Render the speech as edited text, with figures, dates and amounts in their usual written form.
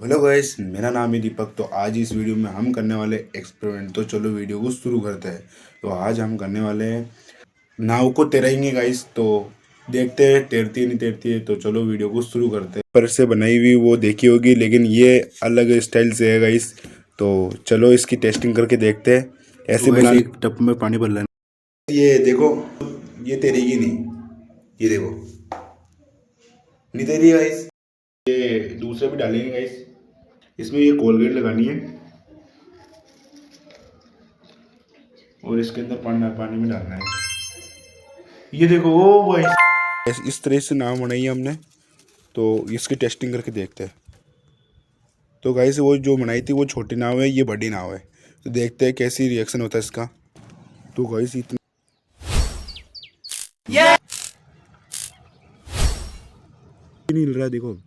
Hello guys, मेरा नाम है दीपक। तो आज इस वीडियो में हम करने वाले एक्सपेरिमेंट। तो चलो वीडियो को शुरू करते हैं। तो आज हम करने वाले हैं नाव को तैराएंगे गाइस। तो देखते हैं तैरती है नहीं तैरती है। तो चलो वीडियो को शुरू करते हैं। पर से बनाई हुई वो देखी होगी, लेकिन ये अलग स्टाइल से है गाइस। तो चलो इसकी टेस्टिंग करके देखते हैं। ऐसे तो बनाने एक टप में पानी भर लेना। ये देखो, ये तैरेगी नहीं। ये देखो, नहीं तैरी गाइस। ये दूसरे भी डालेंगे गाइस। इसमें ये कोलगेट लगानी है और इसके अंदर पानी पानी में डालना है। ये देखो ओ भाई, इस तरह से नाव बनाई है हमने। तो इसकी टेस्टिंग करके देखते हैं। तो गाइस वो जो बनाई थी वो छोटी नाव है, ये बड़ी नाव है। तो देखते हैं कैसी रिएक्शन होता है इसका। तो गाइस इतना नहीं हिल रहा है, देखो।